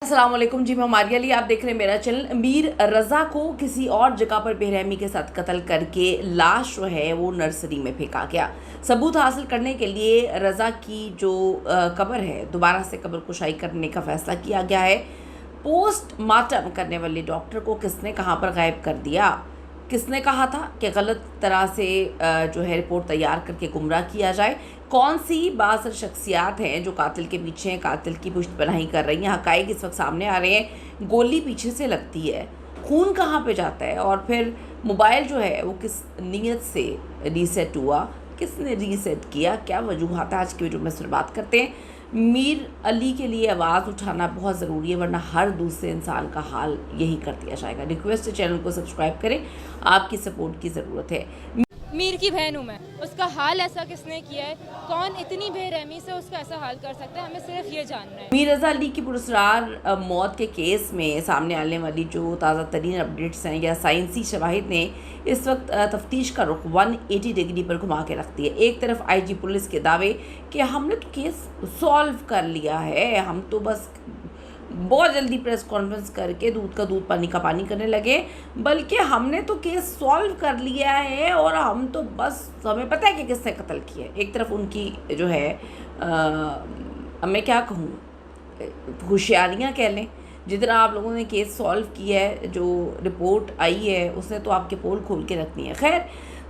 अस्सलाम वालेकुम जी, मैं हमारे लिए आप देख रहे हैं मेरा चैनल। मीर रज़ा को किसी और जगह पर बेरहमी के साथ कत्ल करके लाश जो है वो नर्सरी में फेंका गया। सबूत हासिल करने के लिए रज़ा की जो कब्र है दोबारा से कब्र कुशाई करने का फ़ैसला किया गया है। पोस्टमार्टम करने वाले डॉक्टर को किसने कहाँ पर गायब कर दिया, किसने कहा था कि गलत तरह से जो है रिपोर्ट तैयार करके गुमराह किया जाए, कौन सी बासर शख्सियात हैं जो कातिल के पीछे हैं, कातिल की पुश्तपनाही कर रही हैं, हक़ाइक़ इस वक्त सामने आ रहे हैं। गोली पीछे से लगती है, खून कहाँ पे जाता है, और फिर मोबाइल जो है वो किस नीयत से रीसेट हुआ, किसने रीसेट किया, क्या वजूहात है, आज की वीडियो में इस पर बात करते हैं। मीर अली के लिए आवाज़ उठाना बहुत ज़रूरी है, वरना हर दूसरे इंसान का हाल यही कर दिया जाएगा। रिक्वेस्ट है चैनल को सब्सक्राइब करें, आपकी सपोर्ट की ज़रूरत है। मीर की बहन हूँ मैं, उसका हाल ऐसा किसने किया है, कौन इतनी बेरहमी से उसका ऐसा हाल कर सकता है, हमें सिर्फ ये जानना है। मीर रज़ा अली की पुरस्कार मौत के केस में सामने आने वाली जो ताज़ा तरीन अपडेट्स हैं या साइंसी शवाहिद ने इस वक्त तफ्तीश का रुख 180 डिग्री पर घुमा के रख दिया। एक तरफ IG पुलिस के दावे कि हमने तो केस सॉल्व कर लिया है, हम तो बस बहुत जल्दी प्रेस कॉन्फ्रेंस करके दूध का दूध पानी का पानी करने लगे, बल्कि हमने तो केस सॉल्व कर लिया है और हम तो बस हमें पता है कि किसने कत्ल किया है। एक तरफ उनकी जो है अब मैं क्या कहूँ, होशियारियाँ कह लें, जितना आप लोगों ने केस सॉल्व किया है, जो रिपोर्ट आई है उसने तो आपके पोल खोल के रखनी है। खैर,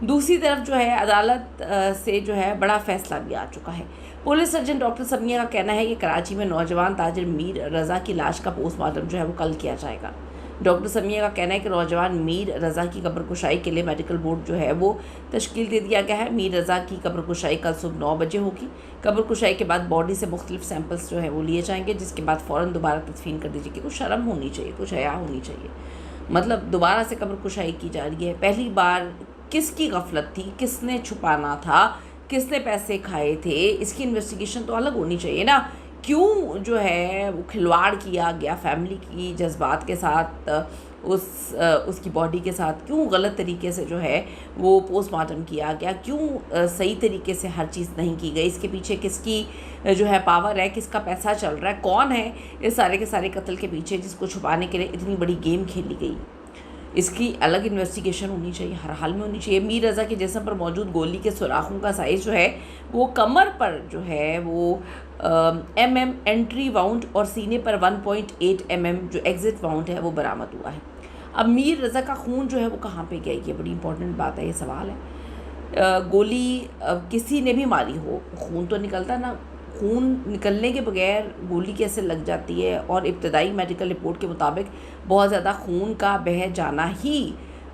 दूसरी तरफ जो है अदालत से जो है बड़ा फैसला भी आ चुका है। पुलिस सर्जन डॉक्टर समिया का कहना है कि कराची में नौजवान ताजिर मीर रज़ा की लाश का पोस्टमार्टम जो है वो कल किया जाएगा। डॉक्टर समिया का कहना है कि नौजवान मीर रज़ा की कब्र कुशाई के लिए मेडिकल बोर्ड जो है वो तश्कील दे दिया गया है। मीर रज़ा की कब्र कुशाई कल सुबह 9 बजे होगी। कब्र कुशाई के बाद बॉडी से मुख्तलिफ सैंपल्स जो है वो लिए जाएंगे, जिसके बाद फ़ौरन दोबारा तदफीन कर दी जाएगी। कुछ शर्म होनी चाहिए, कुछ हया होनी चाहिए, मतलब दोबारा से कब्र कुशाई की जा रही है। पहली बार किसकी गफलत थी, किसने छुपाना था, किसने पैसे खाए थे, इसकी इन्वेस्टिगेशन तो अलग होनी चाहिए ना। क्यों जो है वो खिलवाड़ किया गया फैमिली की जज्बात के साथ, उसकी बॉडी के साथ, क्यों गलत तरीके से जो है वो पोस्टमार्टम किया गया, क्यों सही तरीके से हर चीज़ नहीं की गई, इसके पीछे किसकी जो है पावर है, किसका पैसा चल रहा है, कौन है इस सारे के सारे कत्ल के पीछे जिसको छुपाने के लिए इतनी बड़ी गेम खेली गई, इसकी अलग इन्वेस्टिगेशन होनी चाहिए, हर हाल में होनी चाहिए। मीर रज़ा के जिस्म पर मौजूद गोली के सुराखों का साइज़ जो है वो कमर पर जो है वो mm एंट्री वाउंड और सीने पर 1.8 mm जो एग्ज़िट वाउंड है वो बरामद हुआ है। अब मीर रज़ा का खून जो है वो कहाँ पे गया, ये बड़ी इंपॉर्टेंट बात है, ये सवाल है। गोली किसी ने भी मारी हो, खून तो निकलता ना, खून निकलने के बगैर गोली कैसे लग जाती है, और इब्तदाई मेडिकल रिपोर्ट के मुताबिक बहुत ज़्यादा खून का बह जाना ही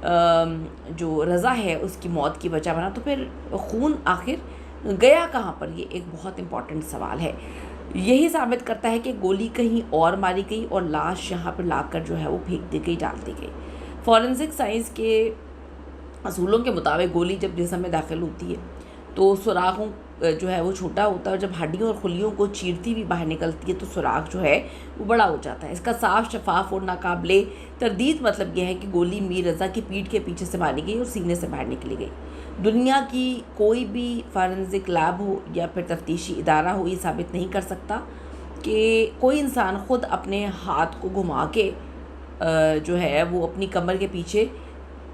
जो रज़ा है उसकी मौत की वजह बना। तो फिर खून आखिर गया कहाँ पर, ये एक बहुत इम्पॉर्टेंट सवाल है। यही साबित करता है कि गोली कहीं और मारी गई और लाश यहाँ पर लाकर जो है वो फेंक दी गई, डाल दी गई। फॉरेंसिक साइंस के असूलों के मुताबिक गोली जब जिस्म में दाखिल होती है तो सुराखों जो है वो छोटा होता है, और जब हड्डियों और खुलियों को चीरती भी बाहर निकलती है तो सुराख जो है वो बड़ा हो जाता है। इसका साफ, शफाफ और नाकाबिले तरदीद मतलब यह है कि गोली मीर रज़ा की पीठ के पीछे से मारी गई और सीने से बाहर निकली गई। दुनिया की कोई भी फॉरेंसिक लैब हो या फिर तफ्तीशी इदारा हो ये साबित नहीं कर सकता कि कोई इंसान ख़ुद अपने हाथ को घुमा के जो है वो अपनी कमर के पीछे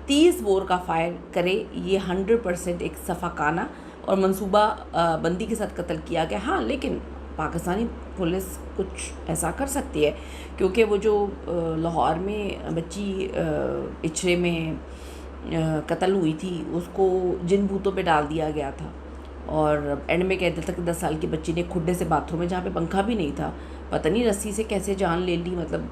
30 बोर का फायर करे। ये 100% एक सफ़ाकाना और मंसूबा बंदी के साथ कत्ल किया गया। हाँ, लेकिन पाकिस्तानी पुलिस कुछ ऐसा कर सकती है, क्योंकि वो जो लाहौर में बच्ची इचरे में कत्ल हुई थी उसको जिन भूतों पे डाल दिया गया था, और एंड में कहते तक 10 साल की बच्ची ने खुड्डे से बाथरूम में, जहाँ पे पंखा भी नहीं था, पता नहीं रस्सी से कैसे जान ले ली। मतलब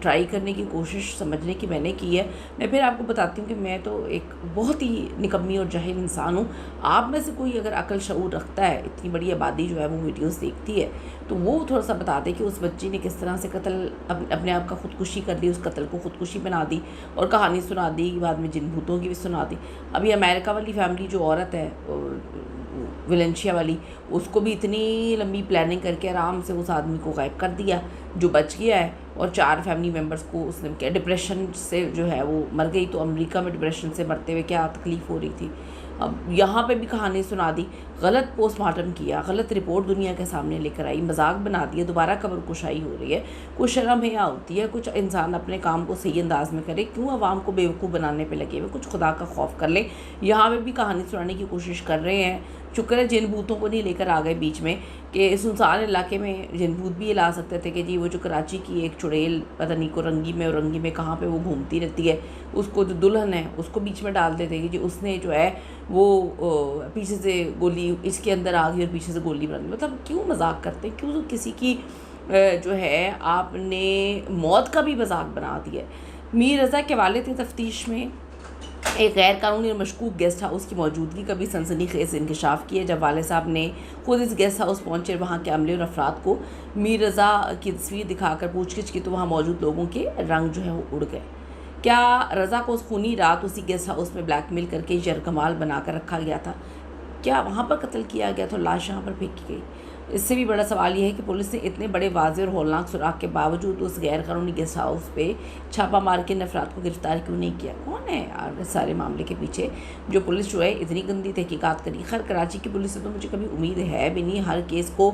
ट्राई करने की कोशिश समझने की मैंने की है। मैं फिर आपको बताती हूँ कि मैं तो एक बहुत ही निकम्मी और जाहिल इंसान हूँ। आप में से कोई अगर अकल शऊर रखता है, इतनी बड़ी आबादी जो है वो वीडियोस देखती है, तो वो थोड़ा सा बता दे कि उस बच्ची ने किस तरह से कत्ल अपने आप का खुदकुशी कर दी, उस कत्ल को खुदकुशी बना दी और कहानी सुना दी, बाद में जिन भूतों की भी सुना दी। अभी अमेरिका वाली फैमिली जो औरत है वेलेंशिया वाली, उसको भी इतनी लंबी प्लानिंग करके आराम से उस आदमी को गायब कर दिया जो बच गया है, और 4 फैमिली मेम्बर्स को उसने क्या डिप्रेशन से जो है वो मर गई। तो अमेरिका में डिप्रेशन से मरते हुए क्या तकलीफ़ हो रही थी, अब यहाँ पे भी कहानी सुना दी। गलत पोस्टमार्टम किया, गलत रिपोर्ट दुनिया के सामने लेकर आई, मजाक बना दिया, दोबारा कब्र कुशाई हो रही है। कुछ शर्म है होती है, कुछ इंसान अपने काम को सही अंदाज में करे, क्यों आवाम को बेवकूफ़ बनाने पे लगे हुए, कुछ खुदा का खौफ कर ले। यहाँ पे भी कहानी सुनाने की कोशिश कर रहे हैं। शुक्र है जिन भूतों को नहीं लेकर आ गए बीच में, कि सुनसान इलाके में जिन भूत भी ये ला सकते थे कि जी वो जो कराची की एक चुड़ैल पता नहीं को रंगी में कहाँ पे वो घूमती रहती है, उसको जो दुल्हन है उसको बीच में डाल देते कि जी उसने जो है वो पीछे से गोली इसके अंदर आ गई और पीछे से गोली बन गई। मतलब क्यों मजाक करते हैं, क्यों तो किसी की जो है आपने मौत का भी मजाक बना दिया। मीर रज़ा के वालिद ने तफ्तीश में एक गैर कानूनी और मशकूक गेस्ट हाउस की मौजूदगी का भी सनसनीखेज़ इंकशाफ किया। जब वाले साहब ने खुद इस गेस्ट हाउस पहुंचे, वहां के अमले और अफराद को मीर रज़ा की तस्वीर दिखाकर पूछगिछ की तो वहां मौजूद लोगों के रंग जो है वो उड़ गए। क्या रज़ा को उस खूनी रात उसी गेस्ट हाउस में ब्लैकमेल करके यरगमाल बनाकर रखा गया था? क्या वहाँ पर कत्ल किया गया तो लाश यहाँ पर फेंकी गई? इससे भी बड़ा सवाल यह है कि पुलिस ने इतने बड़े वाज़े और हौलनाक सुराग के बावजूद उस गैर कानूनी गेस्ट हाउस पे छापा मार के अफराद को गिरफ्तार क्यों नहीं किया? कौन है यार इस सारे मामले के पीछे? जो पुलिस जो है इतनी गंदी तहकीकात करी। खैर कराची की पुलिस से तो मुझे कभी उम्मीद है भी नहीं। हर केस को,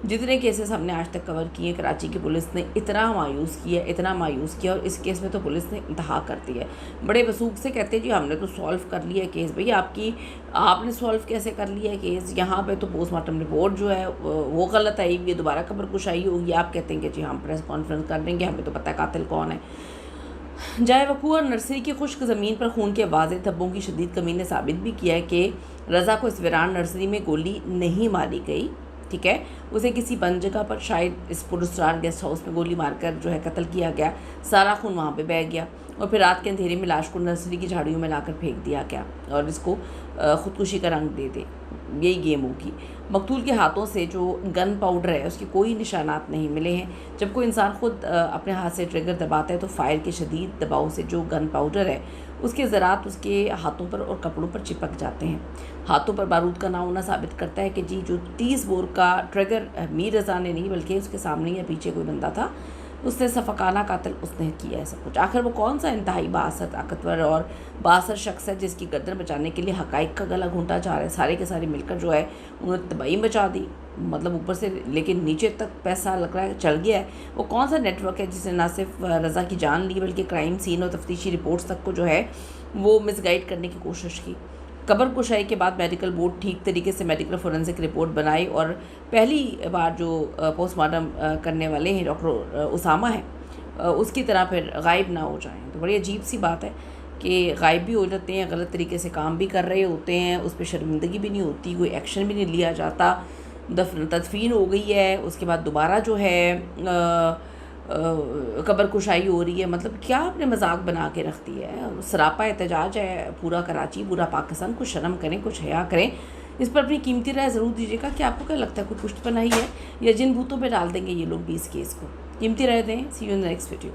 जितने केसेस हमने आज तक कवर किए, कराची की पुलिस ने इतना मायूस किया और इस केस में तो पुलिस ने इंतहा कर दी है। बड़े वसूख से कहते हैं जी हमने तो सॉल्व कर लिया केस। भाई आपने सॉल्व कैसे कर लिया है केस? यहाँ पे तो पोस्टमार्टम रिपोर्ट जो है वो गलत आई हुई है, दोबारा कब्र कुशाई होगी। आप कहते हैं कि जी हम प्रेस कॉन्फ्रेंस कर देंगे, हमें तो पता है कातिल कौन है। जाए वकूआ नर्सरी की खुश्क ज़मीन पर खून के वाज़े धब्बों की शदीद कमी ने साबित भी किया है कि रज़ा को इस वीरान नर्सरी में गोली नहीं मारी गई। ठीक है, उसे किसी बंद जगह पर शायद इस पुरस्कार गेस्ट हाउस में गोली मारकर जो है कत्ल किया गया। सारा खून वहाँ पे बह गया और फिर रात के अंधेरे में लाश को नर्सरी की झाड़ियों में लाकर फेंक दिया गया और इसको ख़ुदकुशी का रंग दे दे। यही गेम होगी। मकतूल के हाथों से जो गन पाउडर है उसके कोई निशानात नहीं मिले हैं। जब कोई इंसान खुद अपने हाथ से ट्रिगर दबाता है तो फायर के शदीद दबाव से जो गन पाउडर है उसके ज़रात उसके हाथों पर और कपड़ों पर चिपक जाते हैं। हाथों पर बारूद का ना होना साबित करता है कि जी जो 30 बोर का ट्रिगर मीर रज़ा ने नहीं बल्कि उसके सामने या पीछे कोई बंदा था, उसने सफकाना कातिल उसने किया है सब कुछ। आखिर वो कौन सा इंतहाई बासर ताकतवर और बासर शख्स है जिसकी गर्दन बचाने के लिए हकाइक का गला घूंटा जा रहा है? सारे के सारे मिलकर जो है उन्होंने तबाही मचा दी, मतलब ऊपर से लेकिन नीचे तक पैसा लग रहा है चल गया है। वो कौन सा नेटवर्क है जिसने ना सिर्फ रज़ा की जान ली बल्कि क्राइम सीन और तफ्तीशी रिपोर्ट्स तक को जो है वो मिसगाइड करने की कोशिश की? कब्र कुशाई के बाद मेडिकल बोर्ड ठीक तरीके से मेडिकल फोरेंसिक रिपोर्ट बनाई और पहली बार जो पोस्टमार्टम करने वाले हैं डॉक्टर उसामा है उसकी तरह फिर गायब ना हो जाएं। तो बड़ी अजीब सी बात है कि गायब भी हो जाते हैं, गलत तरीके से काम भी कर रहे होते हैं, उस पर शर्मिंदगी भी नहीं होती, कोई एक्शन भी नहीं लिया जाता। तदफीन हो गई है, उसके बाद दोबारा जो है कब्र कुशाई हो रही है। मतलब क्या आपने मजाक बना के रख दिया है? सरापा एहतजाज है पूरा कराची, पूरा पाकिस्तान। कुछ शर्म करें, कुछ हया करें। इस पर अपनी कीमती राय ज़रूर दीजिएगा कि आपको क्या लगता है कोई पुष्ट बनाई है या जिन भूतों पे डाल देंगे ये लोग भी इस केस को? कीमती राय दें। See you in the next video.